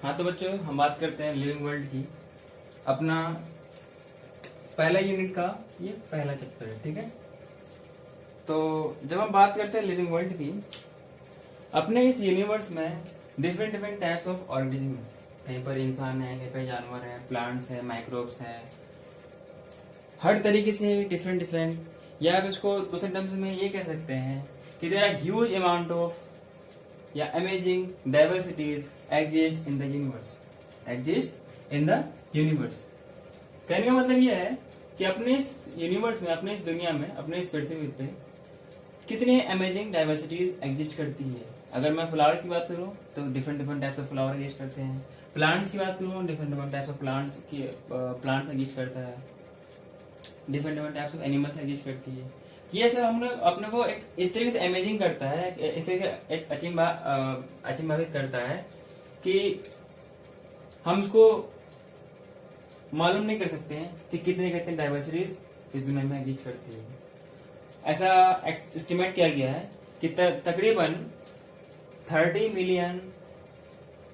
हाँ तो बच्चों हम बात करते हैं लिविंग वर्ल्ड की। अपना पहला यूनिट का ये पहला चैप्टर है, ठीक है। तो जब हम बात करते हैं लिविंग वर्ल्ड की, अपने इस यूनिवर्स में different different types of organism है। कहीं पर इंसान है, कहीं पर जानवर है, प्लांट्स है, माइक्रोब्स है, हर तरीके से डिफरेंट डिफरेंट। या आप इसको दूसरे टर्म्स में ये कह सकते हैं कि there are huge amount of या amazing diversities exist in the universe, exist in the universe. कहने का मतलब यह है कि अपने इस यूनिवर्स में, अपने इस दुनिया में, अपने इस पृथ्वी पे कितने अमेजिंग डाइवर्सिटीज एग्जिस्ट करती है। अगर मैं फ्लावर की बात करूं तो different different types of flower exist करते हैं। प्लांट्स की बात करूं, different different types of plants exist करता है। Different different types of animals exist करती है। ये सब हम लोग अपने को एक इस तरीके से अमेजिंग करता है, इस तरीके से एक अचंभावित करता है कि हम उसको मालूम नहीं कर सकते हैं कि कितने कितने डाइवर्सिटीज इस दुनिया में एग्जिस्ट करती है। ऐसा एस्टिमेट किया गया है कि तकरीबन 30 मिलियन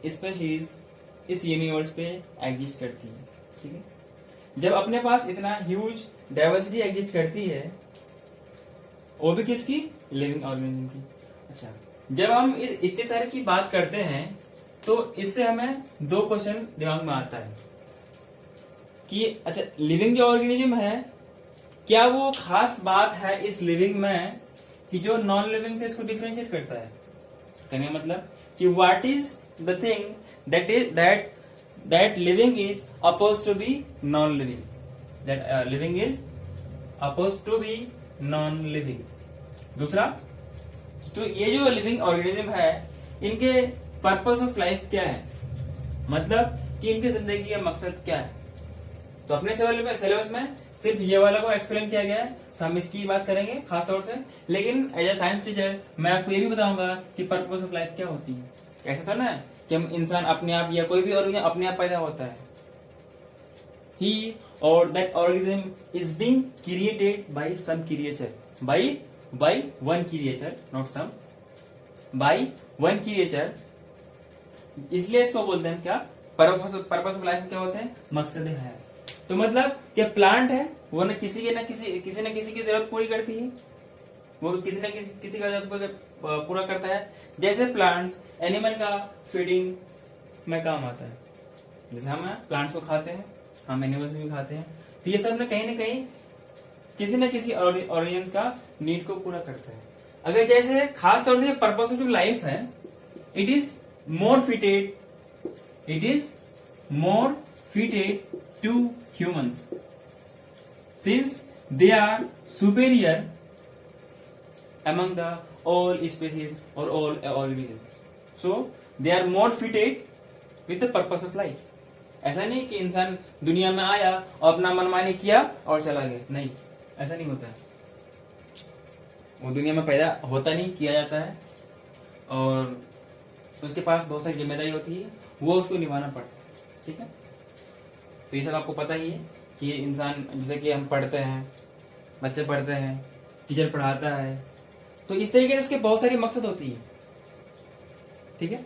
स्पेशीज इस यूनिवर्स पे एग्जिस्ट करती है, ठीक है। जब अपने पास इतना ह्यूज डाइवर्सिटी एग्जिस्ट करती है, वो भी किसकी? लिविंग ऑर्गेनिज्म की। अच्छा, जब हम इस इतने सारे की बात करते हैं तो इससे हमें दो क्वेश्चन दिमाग में आता है कि अच्छा, लिविंग जो ऑर्गेनिज्म है, क्या वो खास बात है इस लिविंग में कि जो नॉन लिविंग से इसको डिफरेंशिएट करता है? कहने का मतलब कि what is the thing that living is opposed to be non living, that living is opposed to be non living. दूसरा, तो ये जो लिविंग ऑर्गेनिज्म है, इनके पर्पस ऑफ लाइफ क्या है, मतलब कि इनकी जिंदगी का मकसद क्या है। तो अपने सिलेबस में सिर्फ ये वाला को एक्सप्लेन किया गया है, तो हम इसकी बात करेंगे खास तौर से। लेकिन एज ए साइंस टीचर मैं आपको ये भी बताऊंगा कि पर्पस ऑफ लाइफ क्या होती है। ऐसा था ना कि हम इंसान अपने आप या कोई भी ऑर्गेनिज्म अपने आप पैदा होता है। He or that organism is being created by some creature, by one creature, not some, by one creature। इसलिए इसको बोलते हैं क्या? पर्पस ऑफ लाइफ क्या बोलते हैं? मकसद है। तो मतलब क्या प्लांट है वो न किसी की जरूरत पूरी करती है, वो किसी का जरूरत पूरा करता है। जैसे प्लांट्स एनिमल का फीडिंग में काम आता है, जैसे हम प्लांट्स को खाते हैं, हम एनिमल्स भी खाते हैं, तो ये सब न कहीं किसी न किसी ऑर्गेनिज्म का नीड को पूरा करता है। अगर जैसे खास तौर से पर्पस ऑफ लाइफ है, it is more fitted to humans since they are superior among the all species or all organisms, so they are more fitted with the purpose of life। ऐसा नहीं कि इंसान दुनिया में आया और अपना मनमानी किया और चला गया, नहीं, ऐसा नहीं होता है। वो दुनिया में पैदा होता नहीं, किया जाता है, और उसके पास बहुत सारी जिम्मेदारी होती है, वो उसको निभाना पड़ता है, ठीक है। तो ये सब आपको पता ही है कि इंसान, जैसे कि हम पढ़ते हैं, बच्चे पढ़ते हैं, टीचर पढ़ाता है, तो इस तरीके से उसके बहुत सारी मकसद होती है, ठीक है।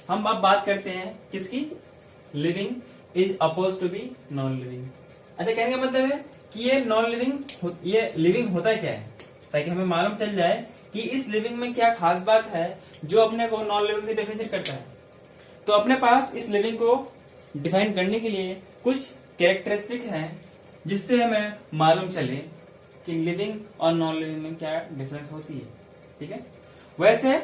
हम अब बात करते हैं किसकी? Living is opposed to be non living. अच्छा, कहने का मतलब है कि ये लिविंग होता क्या है, ताकि हमें मालूम चल जाए कि इस लिविंग में क्या खास बात है जो अपने को नॉन लिविंग से डिफरेंशिएट करता है। तो अपने पास इस लिविंग को डिफाइन करने के लिए कुछ कैरेक्टरिस्टिक हैं जिससे हमें मालूम चले कि लिविंग और नॉन लिविंग में क्या डिफरेंस होती है, ठीक है। वैसे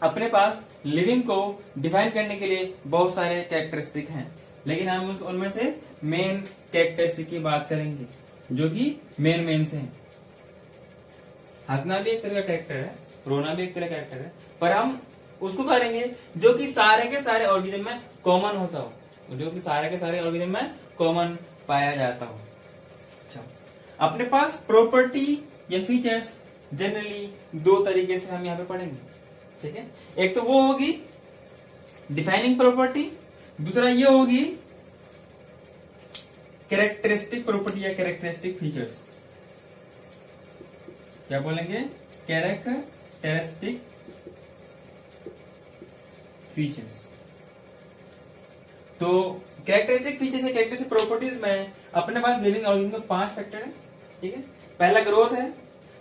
अपने पास लिविंग को डिफाइन करने के लिए बहुत सारे कैरेक्टरिस्टिक हैं, लेकिन हम उनमें से मेन कैरेक्टरिस्टिक की बात करेंगे, जो कि मेन से हैं। हंसना भी एक तरह का कैरेक्टर है, रोना भी एक तरह का कैरेक्टर है, पर हम उसको करेंगे जो कि सारे के सारे ऑर्गेनिज्म में कॉमन होता हो, जो कि सारे के सारे ऑर्गेनिज्म में कॉमन पाया जाता हो। अच्छा, अपने पास प्रॉपर्टी या फीचर्स जनरली दो तरीके से हम यहाँ पे पढ़ेंगे, ठीक है। एक तो वो होगी डिफाइनिंग प्रॉपर्टी, दूसरा ये होगी कैरेक्टरिस्टिक प्रॉपर्टी या कैरेक्टरिस्टिक फीचर्स। क्या बोलेंगे? Characteristic features. तो कैरेक्टरिस्टिक फीचर्स है, कैरेक्टरिस्टिक प्रॉपर्टीज में अपने पास लिविंग ऑर्गेनिज्म में 5 फैक्टर है, ठीक है। पहला ग्रोथ है,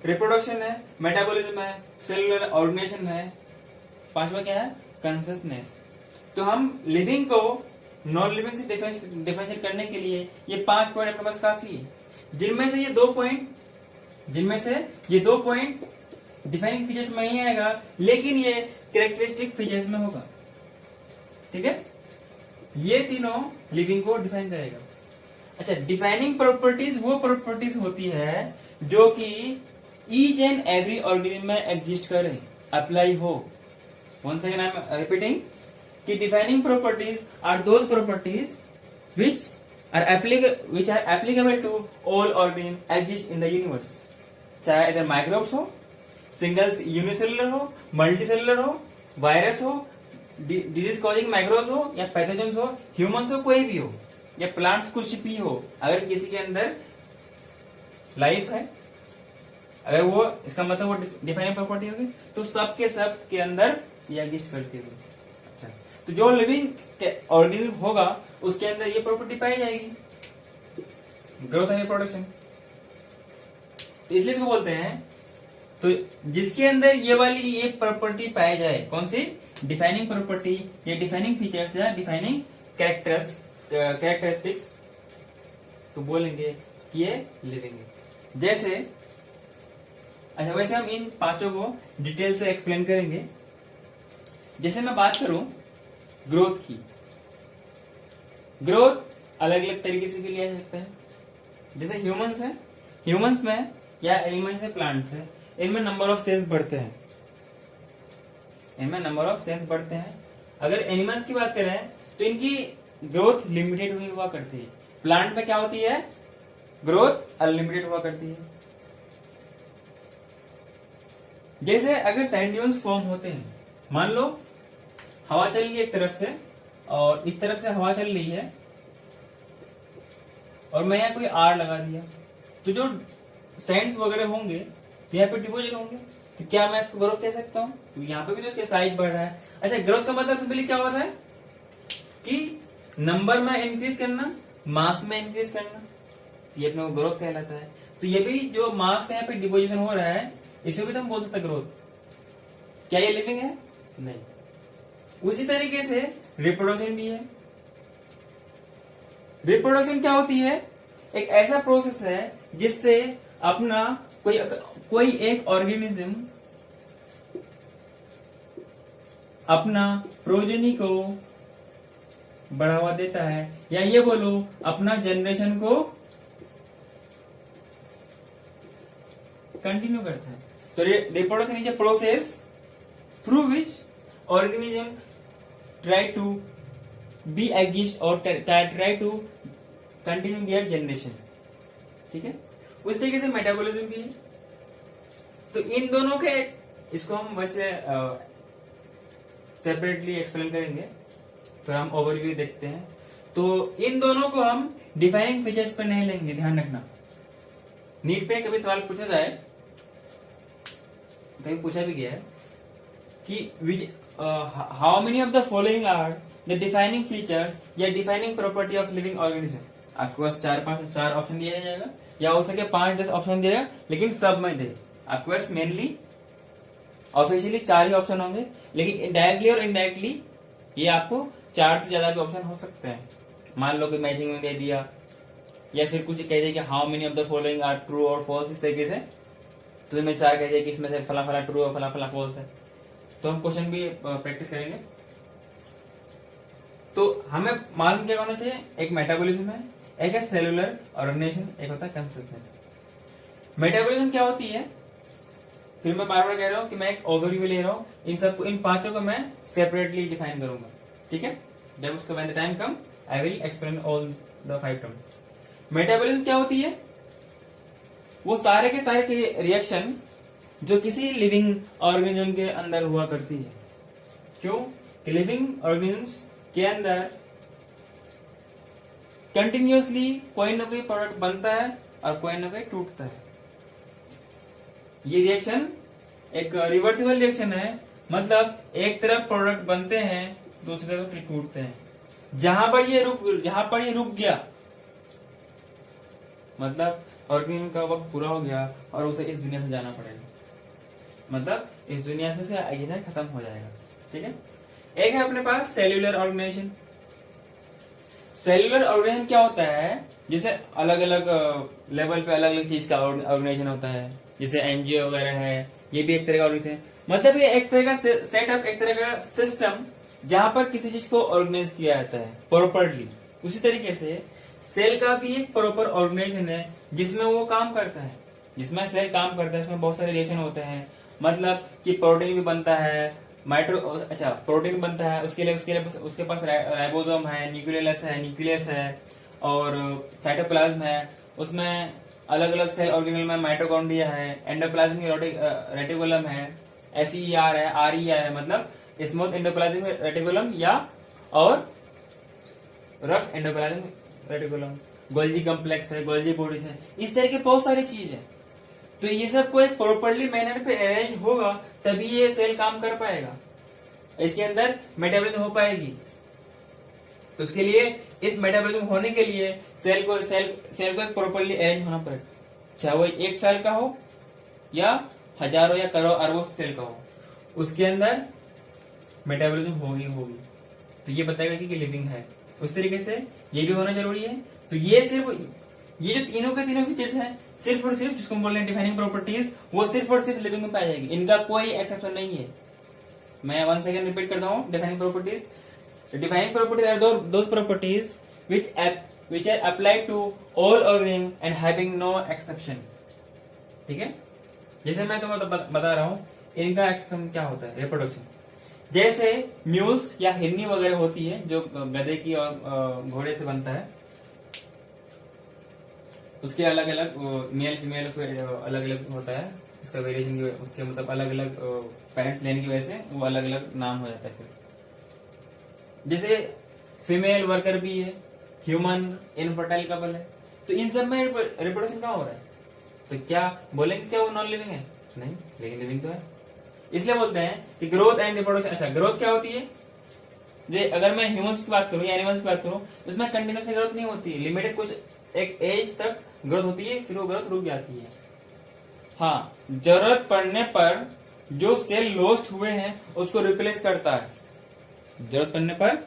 रिप्रोडक्शन है, मेटाबॉलिज्म है, सेलुलर ऑर्गेनाइजेशन है, पांचवा क्या है, कॉन्शसनेस। तो हम लिविंग को नॉन लिविंग से डिफरेंशिएट करने के लिए ये 5 पॉइंट अपने पास काफी है, जिनमें से ये दो पॉइंट डिफाइनिंग फीचर्स में नहीं आएगा, लेकिन ये कैरेक्टरिस्टिक फीचर्स में होगा, ठीक है। ये तीनों लिविंग को डिफाइन करेगा। अच्छा, डिफाइनिंग प्रॉपर्टीज वो प्रॉपर्टीज होती है जो कि ईच एंड एवरी ऑर्गेनिज्म में एग्जिस्ट करे, अप्लाई हो। Once again I am repeating कि defining properties are those properties which are applicable to all organisms exist in the universe, चाहे इधर माइक्रोब्स हो, सिंगल यूनिसेलुलर हो, मल्टीसेलुलर हो, वायरस हो, डिजीज कॉजिंग माइक्रोब्स हो, या पैथोजेंस हो, ह्यूमंस हो, कोई भी हो, या प्लांट्स कुछ भी हो। अगर किसी के अंदर लाइफ है, अगर वो, इसका मतलब वो डिफाइनिंग प्रॉपर्टी होगी, तो सब के अंदर ये एग्जिस्ट करती होगी। अच्छा, तो जो लिविंग ऑर्गेनिज्म होगा उसके अंदर ये प्रॉपर्टी पाई जाएगी, ग्रोथ एंड रिप्रोडक्शन। तो इसलिए इसको बोलते हैं, तो जिसके अंदर ये वाली ये प्रॉपर्टी पाई जाए, कौन सी, डिफाइनिंग प्रॉपर्टी या डिफाइनिंग फीचर्स या डिफाइनिंग कैरेक्टरिस्टिक्स, तो बोलेंगे कि ये लिविंग है। जैसे, अच्छा, वैसे हम इन पांचों को डिटेल से एक्सप्लेन करेंगे। जैसे मैं बात करूं ग्रोथ की, ग्रोथ अलग अलग तरीके से भी लिया जा सकता है। जैसे ह्यूमंस है, ह्यूमंस में या एनिमल्स है, प्लांट्स है, इनमें नंबर ऑफ सेल्स बढ़ते हैं, अगर एनिमल्स की बात करें तो इनकी ग्रोथ लिमिटेड हुआ करती है। प्लांट में क्या होती है, ग्रोथ अनलिमिटेड हुआ करती है। जैसे अगर सैंड ड्यून्स फॉर्म होते हैं, मान लो हवा चल रही है एक तरफ से और इस तरफ से हवा चल रही है, और मैं यहाँ कोई आर लगा दिया, तो जो सैंड्स वगैरह होंगे तो यहाँ पे डिपोजिट होंगे, तो क्या मैं इसको ग्रोथ कह सकता हूँ, तो यहाँ पे भी तो इसके साइज बढ़ रहा है। अच्छा, ग्रोथ का मतलब सिंपली क्या होता है कि नंबर में इंक्रीज करना, मास में इंक्रीज करना, ये अपने को ग्रोथ कहलाता है। तो ये भी जो मास का यहाँ पे डिपोजिशन हो रहा है, इसे भी तो हम बोल सकते हैं ग्रोथ। क्या ये लिविंग है, नहीं। उसी तरीके से रिप्रोडक्शन भी है। रिप्रोडक्शन क्या होती है, एक ऐसा प्रोसेस है जिससे अपना कोई एक ऑर्गेनिज्म अपना प्रोजेनी को बढ़ावा देता है, या ये बोलो अपना जनरेशन को कंटिन्यू करता है। तो reproduction is a process through which organism try to be exist और try to continue their generation, ठीक है। उस तरीके से मेटाबॉलिज्म भी है। तो इन दोनों के, इसको हम वैसे सेपरेटली एक्सप्लेन करेंगे, तो हम ओवरव्यू देखते हैं। तो इन दोनों को हम डिफाइनिंग फीचर्स पे नहीं लेंगे, ध्यान रखना। नीट पे कभी सवाल पूछा जाए, कभी पूछा भी गया है कि how many of the following are the defining features या defining property of living organism. आपके पास 4 ऑप्शन दिया जाएगा, या हो सके 5-10 ऑप्शन दिएगा, लेकिन सब में दे। आपके पास मेनली ऑफिशियली 4 ही ऑप्शन होंगे, लेकिन इनडायरेक्टली और इनडायरेक्टली ये आपको 4 से ज्यादा भी ऑप्शन हो सकते हैं। मान लो कि मैचिंग में दे दिया, या फिर कुछ कह दिया कि how many of the following are true और फॉल्स, इस तरीके से। तो इनमें 4 कह दिया कि इसमें से फला फला ट्रू और फला फला फॉल्स है। तो हम क्वेश्चन भी प्रैक्टिस करेंगे। तो हमें मालूम क्या होना चाहिए, एक मेटाबॉलिज्म है, एक है सेलुलर ऑर्गेनाइजेशन, एक होता है कॉन्शसनेस। मेटाबॉलिज्म क्या होती है, फिर मैं बार बार कह रहा हूं कि मैं एक ओवरव्यू ले रहा हूं, इन पांचों को मैं सेपरेटली डिफाइन करूंगा, ठीक है। जब उसका when the time come I will explain all the 5 terms. Metabolism क्या होती है, वो सारे के सारे रिएक्शन जो किसी लिविंग ऑर्गेनिज्म के अंदर हुआ करती है। क्यों कि लिविंग ऑर्गेनिज्म्स के अंदर कंटिन्यूअसली कोई ना कोई प्रोडक्ट बनता है और कोई ना कोई टूटता है। ये रिएक्शन एक रिवर्सिबल रिएक्शन है, मतलब एक तरफ प्रोडक्ट बनते हैं, दूसरी तरफ टूटते हैं। जहां पर ये रुक गया, मतलब ऑर्गेनिज्म का वक्त पूरा हो गया और उसे इस दुनिया से जाना पड़ेगा, मतलब इस दुनिया से ये खत्म हो जाएगा। ठीक है। एक है अपने पास सेल्यूलर ऑर्गेनाइजेशन। सेल्यूलर ऑर्गेनाइजेशन क्या होता है, जैसे अलग अलग लेवल पे अलग अलग चीज का ऑर्गेनाइजेशन होता है, जैसे एनजीओ वगैरह है, ये भी एक तरह का ऑर्गेनाइजेशन, मतलब ये एक तरह का सेटअप, एक तरह का सिस्टम जहां पर किसी चीज को ऑर्गेनाइज किया जाता है प्रॉपरली। उसी तरीके से सेल का भी एक प्रॉपर ऑर्गेनाइजेशन है जिसमें वो काम करता है, जिसमें सेल काम करता है, उसमें बहुत सारे रिएक्शन होते हैं, मतलब कि प्रोटीन भी बनता है, प्रोटीन बनता है, उसके पास राइबोसोम है, न्यूक्लियस है और साइटोप्लाज्म है, उसमें अलग अलग सेल ऑर्गेनेल में माइटोकॉन्ड्रिया है, एंडोप्लाज्मिक रेटिकुलम है, SER है, RER है, मतलब स्मूथ एंडोप्लाज्मिक रेटिकुलम या और rough endoplasmic reticulum, Golgi complex है, गोल्जी बॉडीज है, इस तरह के बहुत सारी चीज है। तो ये सब को एक प्रॉपरली मैनर पे अरेंज होगा तभी ये सेल काम कर पाएगा, इसके अंदर मेटाबॉलिज्म हो पाएगी। तो उसके लिए, इस मेटाबॉलिज्म होने के लिए सेल को एक प्रॉपरली अरेंज होना पड़ेगा, चाहे वो 1 साल का हो या हजारों या करोड़ अरबों सेल का हो, उसके अंदर मेटाबॉलिज्म होगी। तो ये बताएगा कि लिविंग है। उस तरीके से ये भी होना जरूरी है। तो ये जो तीनों के तीनों फीचर्स हैं, सिर्फ और सिर्फ जिसको हम बोल रहे हैं डिफाइनिंग प्रॉपर्टीज, वो सिर्फ और सिर्फ लिविंग में पाई जाएगी, इनका कोई एक्सेप्शन नहीं है। मैं 1 सेकंड रिपीट करता हूँ। Defining properties are those properties which are applied to all organisms and having no exception। ठीक है। जैसे मैं तुम्हें बता रहा हूँ इनका एक्सेप्शन क्या होता है, रिप्रोडक्शन। जैसे म्यूल्स या हिरनी वगैरह होती है जो गधे की और घोड़े से बनता है, उसके अलग अलग मेल फीमेल अलग अलग होता है, उसका वेरिएशन की उसके मतलब अलग अलग पेरेंट्स लेने की वजह से वो अलग अलग नाम हो जाता है। फिर जैसे फीमेल वर्कर भी है, ह्यूमन इनफर्टाइल कपल है, तो इन सब में रिप्रोडक्शन कहाँ हो रहा है? तो क्या बोलेंगे क्या वो नॉन लिविंग है? नहीं, लेकिन लिविंग तो है। इसलिए बोलते हैं कि ग्रोथ एंड रिप्रोडक्शन। अच्छा, ग्रोथ क्या होती है? अगर मैं ह्यूमंस की बात करूं या एनिमल्स की बात करूं, उसमें कंटिन्यूस ग्रोथ नहीं होती, लिमिटेड कुछ एक एज तक ग्रोथ होती है, फिर वो ग्रोथ रुक जाती है। हाँ, जरूरत पड़ने पर जो सेल लॉस्ट हुए हैं उसको रिप्लेस करता है। जरूरत पड़ने पर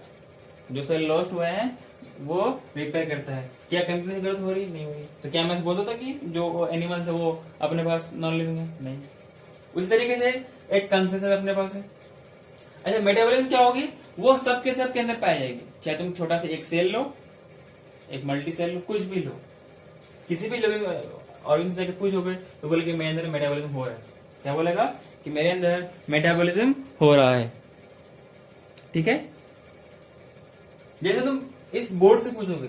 जो सेल लॉस्ट हुए हैं वो रिपेयर करता है। क्या कंटिन्यूस ग्रोथ हो रही? नहीं हुई। तो क्या मैं बोलता था कि जो एनिमल्स है वो अपने पास नॉन लिविंग है? नहीं। उसी तरीके से एक कंसेंसस अपने पास है। अच्छा, मेटाबॉलिज्म क्या होगी? वो सबके अंदर पाई जाएगी, चाहे तुम छोटा सा एक सेल लो, एक मल्टी सेल लो, कुछ भी लो, किसी भी लिविंग ऑर्गेनिज्म से पूछोगे तो बोले कि मेरे अंदर मेटाबॉलिज्म हो रहा है। क्या बोलेगा? कि मेरे अंदर मेटाबॉलिज्म हो रहा है। ठीक है। जैसे तुम इस बोर्ड से पूछोगे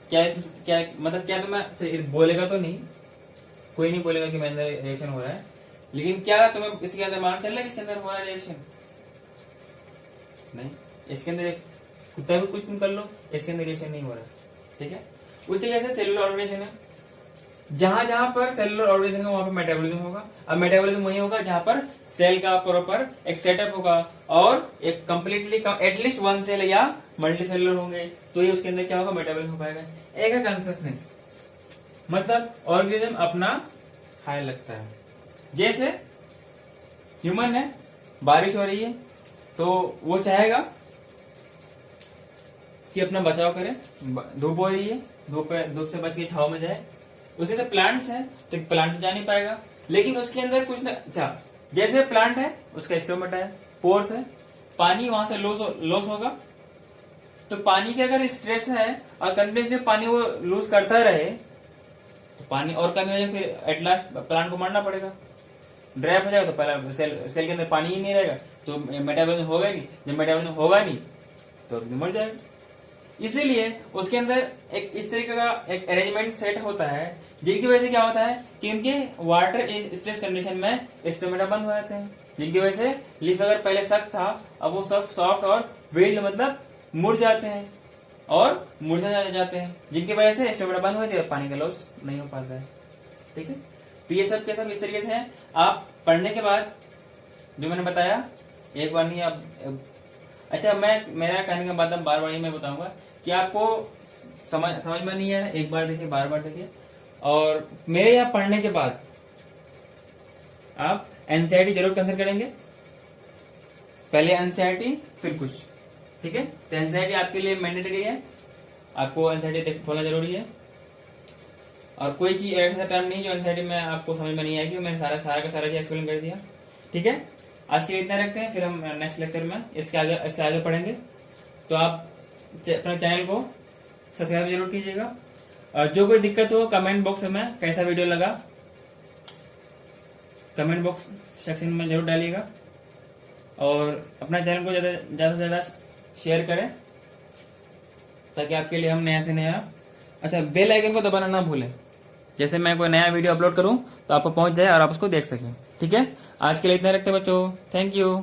क्या मतलब क्या तुम्हें बोलेगा तो नहीं, कोई नहीं बोलेगा कि मेरे अंदर रिएक्शन हो रहा है, लेकिन क्या तुम्हें इसके अंदर मालूम चल रहा है कि इसके अंदर हो रहा है रिएक्शन? नहीं। इसके अंदर एक कुत्ता भी कुछ तुम कर लो, इसके अंदर रिएक्शन नहीं हो रहा है। ठीक है। उसी तरीके से सेलुलर ऑर्गेनाइजेशन है, जहां जहां पर सेलुलर ऑर्गेनाइजेशन है वहां पर मेटाबॉलिज्म होगा। अब मेटाबॉलिज्म वही होगा जहां पर सेल का प्रॉपर एक सेटअप होगा और एक कंप्लीटली एटलीस्ट 1 सेल या मल्टी सेलुलर होंगे, तो ये उसके अंदर क्या होगा? मेटाबॉलिज्म हो पाएगा। एक है कॉन्सियसनेस, मतलब ऑर्गेनिज्म अपना खाने लगता है। जैसे ह्यूमन है, बारिश हो रही है तो वो चाहेगा कि अपना बचाव करे, धूप हो रही है, धूप से बच के छाव में जाए। उसी से प्लांट्स है तो प्लांट जा नहीं पाएगा, लेकिन उसके अंदर कुछ ना। अच्छा, जैसे प्लांट है उसका स्टोमेटा है, पोर्स है, पानी वहां से लॉस होगा, तो पानी के अगर स्ट्रेस है और कंटिन्यूसली पानी वो लूज करता रहे तो पानी और कमी हो जाए, फिर एट लास्ट प्लांट को मारना पड़ेगा, ड्राई हो जाएगा, तो पहला सेल के अंदर पानी ही नहीं रहेगा, तो मेटाबॉलिज्म होगा नहीं। जब मेटाबॉलिज्म होगा नहीं तो मर जाएगा। इसीलिए उसके अंदर एक इस तरीके का एक अरेंजमेंट सेट होता है, जिनकी वजह से क्या होता है कि उनके वाटर स्ट्रेस कंडीशन में स्टोमेटा बंद हो जाते हैं, जिनकी वजह से लीफ अगर पहले सख्त था अब वो सब सॉफ्ट और वेल्ड मतलब मुड़ जाते हैं और मुरझा जाते हैं, जिनकी वजह से स्टोमेटा बंद हो जाती है, पानी का लॉस नहीं हो पाता है। ठीक है। तो ये सब के सब इस तरीके से है। आप पढ़ने के बाद जो मैंने बताया एक बार नहीं, आप अच्छा, मेरा कहने का मतलब बार बार ही मैं बताऊंगा कि आपको समझ में नहीं आया, एक बार देखिए, बार बार देखिए, और मेरे यहाँ पढ़ने के बाद आप एनसीईआरटी जरूर कंसिडर करेंगे। पहले एनसीईआरटी फिर कुछ, ठीक है। तो एनसीईआरटी आपके लिए मैंडेटरी है, आपको एनसीईआरटी खोलना जरूरी है। और कोई चीज ऐसा टर्म नहीं जो एनसीईआरटी में आपको समझ में नहीं आएगी, मैंने सारा का सारा चीज एक्सप्लेन कर दिया, ठीक है। आज के लिए इतना रखते हैं, फिर हम नेक्स्ट लेक्चर में इससे आगे पढ़ेंगे। तो आप अपने चैनल को सब्सक्राइब जरूर कीजिएगा, और जो कोई दिक्कत हो कमेंट बॉक्स में कैसा वीडियो लगा कमेंट बॉक्स सेक्शन में जरूर डालिएगा, और अपना चैनल को ज्यादा से ज्यादा शेयर करें ताकि आपके लिए हम नया से नया, अच्छा, बेल आइकन को दबाना ना भूलें, जैसे मैं कोई नया वीडियो अपलोड करूं तो आपको पहुंच जाए और आप उसको देख सकें, ठीक है। आज के लिए इतना रखते हैं बच्चों, थैंक यू।